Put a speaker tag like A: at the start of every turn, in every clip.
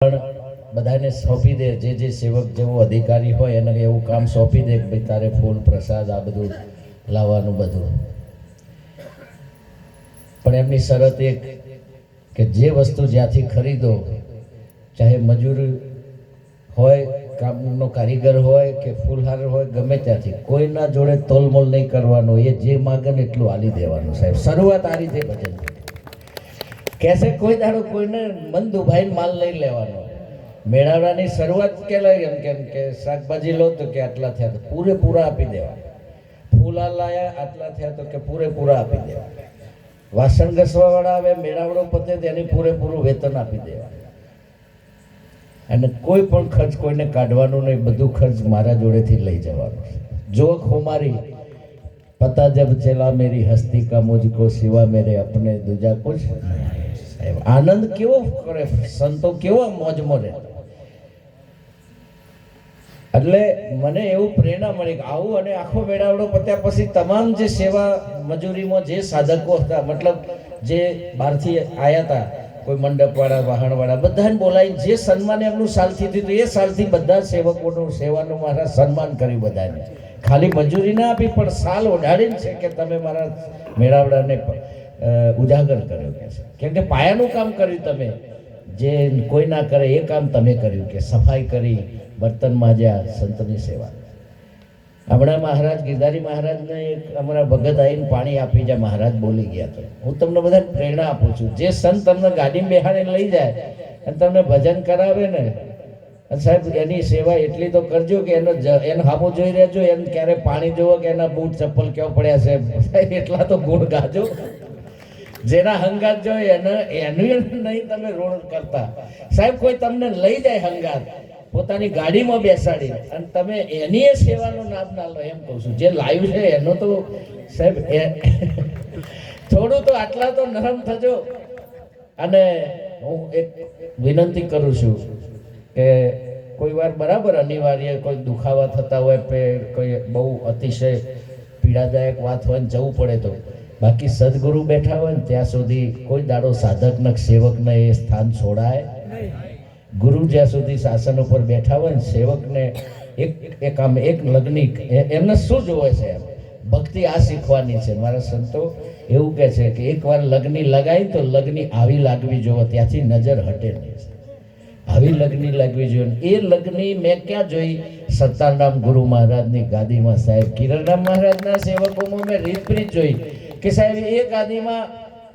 A: બધાને સોંપી દે, જે સેવક જેવો અધિકારી હોય એને એવું કામ સોંપી દે કે ભાઈ તારે ફૂલ પ્રસાદ આ બધું લાવવાનું બધું. પણ એમની શરત એક કે જે વસ્તુ જ્યાંથી ખરીદો, ચાહે મજૂર હોય, કામનો કારીગર હોય કે ફૂલહાર હોય, ગમે ત્યાંથી કોઈના જોડે તોલમોલ નહીં કરવાનો. એ જે માગે ને એટલું આલી દેવાનું. સાહેબ શરૂઆત આ રીતે ભજન કહેશે, કોઈ દાડો કોઈને મન દુભાઈને માલ નહીં લેવાનો. મેળાવડાની શરૂઆત કેલાય એમ કે શાકભાજી લો તો કે આટલા થયા તો પૂરેપૂરા આપી દેવા. ફૂલા લાયા આટલા થયા તો કે પૂરેપૂરા આપી દેવા. વાસણ ઘસવા વાળા આવે, મેળાવડો પતે તેની પૂરેપૂરું વેતન આપી દેવા. અને કોઈ પણ ખર્ચ કોઈને કાઢવાનું નહીં, બધું ખર્ચ મારા જોડેથી લઈ જવાનું. જો ખુમારી પતા જબ ચલા મેરી હસ્તી કા મુझको સિવા મેરે અપને દૂજા કુછ. આનંદ કેવો કરે સંતો, કેવો મોજમાં રહે. એટલે મને એવું પ્રેરણા મળી કે આવું. અને આખો મેળાવડો પત્યા પછી તમામ જે સેવા મજૂરીમાં જે સાધકો હતા, મતલબ જે બહારથી આવ્યા હતા, કોઈ મંડપવાળા, વાહણવાળા, બધાને બોલાવીને જે સન્માન એમનું સાલથી થયું એ સાલથી બધા સેવકોનું સેવાનું મારા સન્માન કર્યું. બધાને ખાલી મજૂરી ના આપી પણ સાલ ઓઢાડીને છે કે તમે મારા મેળાવડાને ઉજાગર કર્યો કે છે. કેમ કે પાયાનું કામ કર્યું તમે, જે કોઈ ના કરે એ કામ તમે કર્યું. કે સફાઈ કરી, બર્તન માજ્યા, સંતની સેવા. હમણાં મહારાજ ગિરધારી મહારાજને એક અમારા ભગત આવીને પાણી આપી જાય, મહારાજ બોલી ગયા તો હું તમને બધાને પ્રેરણા આપું છું. જે સંત તમને ગાડીમાં બેહાડીને લઈ જાય અને તમને ભજન કરાવે ને સાહેબ, એની સેવા એટલી તો કરજો કે એને હામું જોઈ રહેજો. એને ક્યારે પાણી જોવો કે એના બૂટ ચપ્પલ કેવા પડ્યા છે, સાહેબ એટલા તો ગુણ ગાજો. જેના હંગાત જોઈએ એનું નહીં તમે રોડ કરતા. સાહેબ કોઈ તમને લઈ જાય હંગાત પોતાની ગાડીમાં બેસાડી અને તમે એની એ સેવાનો નામ ના લો, એમ કહું છું. જે લાઈવ છે એનો તો સાહેબ થોડું તો આટલા તો નરમ થજો. અને હું એક વિનંતી કરું છું કે કોઈ વાર બરાબર અનિવાર્ય કોઈ દુખાવા થતા હોય, કોઈ બહુ અતિશય પીડાદાયક વાત હોય ને જવું પડે તો, બાકી સદગુરુ બેઠા હોય ને ત્યાં સુધી કોઈ દાડો સાધકને સેવકને એ સ્થાન છોડાય. ગુરુ જ્યાં સુધી શાસન ઉપર બેઠા હોય ને, સેવકને એક લગ્નિક એમને શું જોવે છે, ભક્તિ આ શીખવાની છે. મારા સંતો એવું કહે છે કે એકવાર લગ્ની લગાવી તો લગ્ની આવી લાગવી જોવે, ત્યાંથી નજર હટે નહીં. આવી લગ્ની લાગવી જોઈએ. એ લગ્ની મેં ક્યાં જોઈ? સત્તારામ ગુરુ મહારાજની ગાદીમાં. સાહેબ કિરણરામ મહારાજના સેવકોમાં મેં રીતપ્રીત જોઈ કે સાહેબ એ ગાદીમાં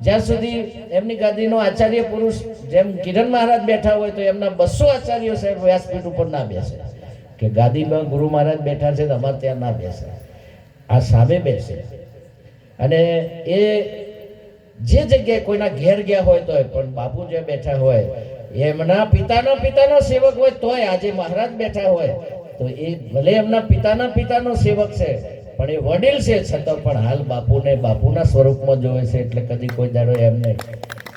A: જ્યાં સુધી એમની ગાદીનો આચાર્ય પુરુષ જેમ કિરણ મહારાજ બેઠા હોય તો એમના 200 આચાર્યો સાહેબ વ્યાસપીઠ ઉપર ના બેસે. કે ગાદીમાં ગુરુ મહારાજ બેઠા છે તો અમારે ત્યાં ના બેસે, આ સામે બેસે. અને એ જે જગ્યાએ કોઈના ઘેર ગયા હોય તો પણ બાપુ જે બેઠા હોય એમના પિતાનો સેવક હોય તોય આજે મહારાજ બેઠા હોય તો એ ભલે એમના પિતાનો સેવક છે પણ એ વડીલ છે, છતાં પણ હાલ બાપુને બાપુના સ્વરૂપમાં જોવે છે. એટલે કદી કોઈ દાડો એમ નહીં.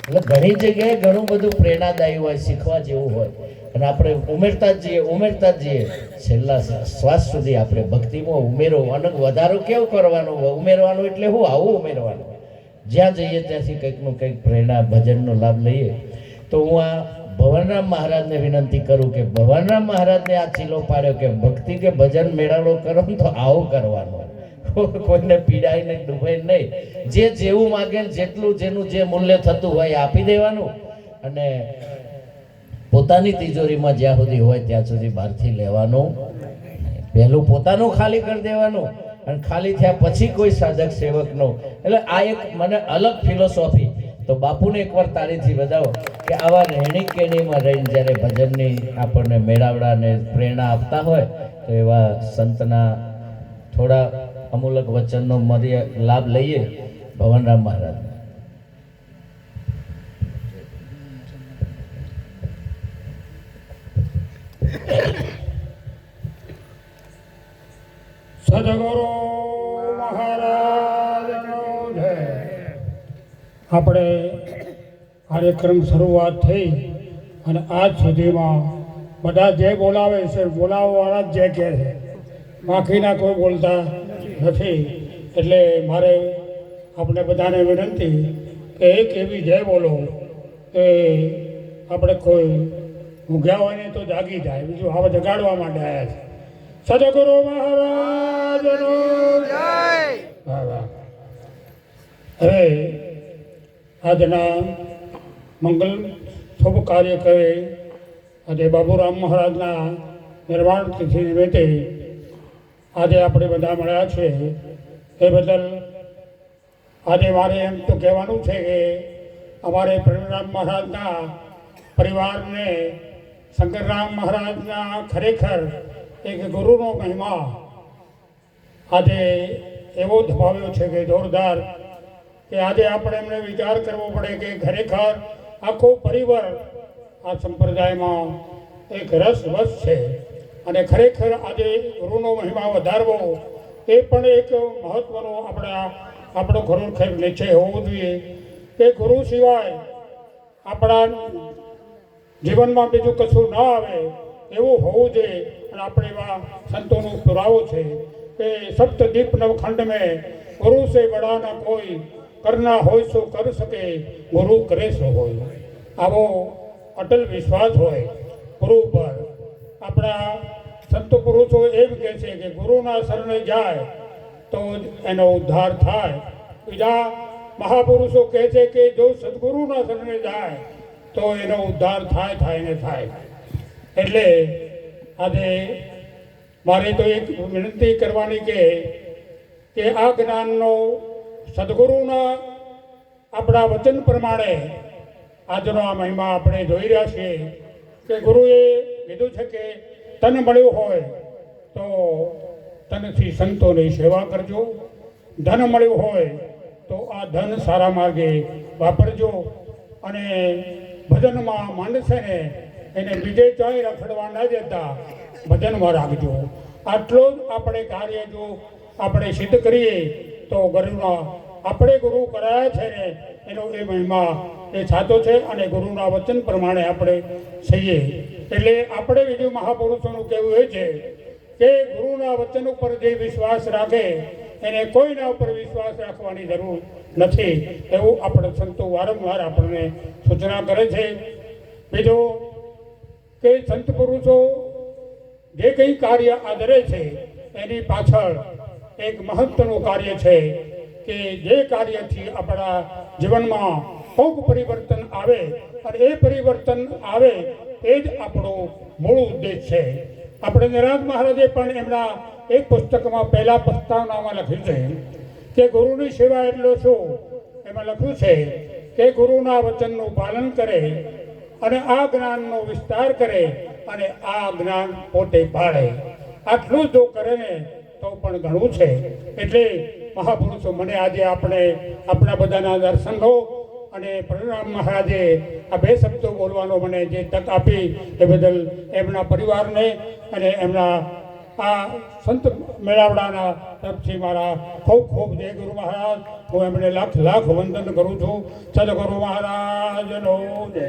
A: એટલે ઘણી જગ્યાએ ઘણું બધું પ્રેરણાદાયી હોય, શીખવા જેવું હોય. અને આપણે ઉમેરતા જ જઈએ છેલ્લા શ્વાસ સુધી આપણે ભક્તિમાં ઉમેરો. અને વધારો કેવો કરવાનો? ઉમેરવાનું એટલે હું આવું ઉમેરવાનું. જ્યાં જઈએ ત્યાંથી કંઈકનું કંઈક પ્રેરણા ભજનનો લાભ લઈએ. તો હું આ ભવનરામ મહારાજને વિનંતી કરું કે ભવનરામ મહારાજને આ ચીલો પાડ્યો કે ભક્તિ કે ભજન મેળાવડો કરો તો આવું કરવાનો. કોઈને પીડાય નહીં, ડૂબાય નહીં. જે જેવું માગે જેટલું જેનું જે મૂલ્ય થતું હોય આપી દેવાનું. અને પોતાની તિજોરીમાં જ્યાં સુધી હોય ત્યાં સુધી બહારથી લેવાનું. પહેલું પોતાનું ખાલી કરી દેવાનું અને ખાલી થયા પછી કોઈ સાધક સેવકનો. એટલે આ એક મને અલગ ફિલોસોફી. તો બાપુને એકવાર તાળીથી વધાવો કે આવા રહેણી કેણીમાં રહીને જ્યારે ભજનની આપણને મેળાવડાને પ્રેરણા આપતા હોય તો એવા સંતના થોડા અમૂલક વચનનો લાભ લઈએ. ભવનરામ મહારાજ
B: સદગુરુ મહારાજનો જય. આપણે કાર્યક્રમ શરૂઆત થઈ અને આજ સુધીમાં બધા જે બોલાવે છે બોલાવવાળા જ જે કહે છે, બાકીના કોઈ બોલતા નથી. એટલે મારે આપણે બધાને વિનંતી કે એક એવી જય બોલો કે આપણે કોઈ ઊંઘ્યા હોય ને તો જાગી જાય, બીજું હવે જગાડવા માટે આવ્યા છે. સદગુરુ મહારાજનો વાહ વાહ. હવે આજના મંગલ શુભ કાર્ય કરે આજે બાબુરામ મહારાજના નિર્વાણ તિથિ નિમિત્તે આજે આપણે બધા મળ્યા છે. એ બદલ આજે મારે એમ તો કહેવાનું છે કે અમારે પ્રવીણરામ મહારાજના પરિવારને શંકરરામ મહારાજના ખરેખર એક ગુરુનો મહિમા આજે એવો ધપાવ્યો છે કે જોરદાર, કે આજે આપણે એમને વિચાર કરવો પડે કે ખરેખર આખો પરિવાર આ સંપ્રદાયમાં એક રસવશ છે અને ખરેખર આજે ગુરુનો મહિમા વધારવો એ પણ એક મહત્વનો આપણો ખરેખર નિશ્ચય હોવો જોઈએ કે ગુરુ સિવાય આપણા જીવનમાં બીજું કશું ન આવે એવું હોવું જોઈએ. અને આપણે એવા સંતોનો પુરાવો છે કે સપ્તદીપ નવખંડ મેં ગુરુ સે બડા ના કોઈ, કરના હોય સો કર શકે, ગુરુ કરે સો હોય. આવો અટલ વિશ્વાસ હોય ગુરુ ઉપર. આપણા સંતો પુરુષો એમ કહે છે કે ગુરુના શરણે જાય તો એનો ઉદ્ધાર થાય. બીજા મહાપુરુષો કહે છે કે જો સદગુરુના શરણે જાય તો એનો ઉદ્ધાર થાય ને થાય. એટલે આજે મારે તો એક વિનંતી કરવાની કે આ જ્ઞાનનો સદગુરુના આપણા વચન પ્રમાણે આજનો આ મહિમા આપણે જોઈ રહ્યા છીએ કે ગુરુએ કીધું છે કે તન મળ્યું હોય તો તનથી સંતોની સેવા કરજો, ધન મળ્યું હોય તો આ ધન સારા માર્ગે વાપરજો અને ભજનમાં માનશે ને એને બીજે ક્યાંય રખડવા ન દેતા ભજનમાં રાખજો. આટલો જ આપણે કાર્ય જો આપણે સિદ્ધ કરીએ તો ગુરુના આપણે ગુરુ કરાયા છે ને એનો એ મહિમા એ સાચો છે અને ગુરુના વચન પ્રમાણે આપણે છીએ. એટલે આપણે બીજું મહાપુરુષોનું કહેવું એ છે કે ગુરુના વચન ઉપર જે વિશ્વાસ રાખે એને કોઈના ઉપર વિશ્વાસ રાખવાની જરૂર નથી, એવું આપણે સંતો વારંવાર આપણને સૂચના કરે છે. બીજું કે સંત પુરુષો જે કંઈ કાર્ય આદરે છે એની પાછળ એક મહત્વનું કાર્ય છે કે જે કાર્યથી આપણા જીવનમાં ખૂબ પરિવર્તન આવે અને એ પરિવર્તન આવે એ જ આપણો મૂળ ઉદ્દેશ છે. આપણે નિરાંત મહારાજે પણ એમના એક પુસ્તકમાં પહેલા પ્રસ્તાવનામાં લખ્યું છે કે ગુરુની સેવા એટલે શું. એમાં લખ્યું છે કે ગુરુના વચનનું પાલન કરે અને આ જ્ઞાનનો વિસ્તાર કરે અને આ જ્ઞાન પોતે પાળે. આટલું જો કરે ને તો પણ ઘણું છે. એટલે મહાપુરુષો મને આજે આપણા બધાના દર્શનો અને પ્રવીણરામ મહારાજે આ બે શબ્દો બોલવાનો મને જે તક આપી એ બદલ એમના પરિવારને અને એમના આ સંત મેળાવડાના તરફથી મારા ખૂબ ખૂબ જય ગુરુ મહારાજ. હું એમને લાખ લાખ વંદન કરું છું. સદગુરુ મહારાજનો જય.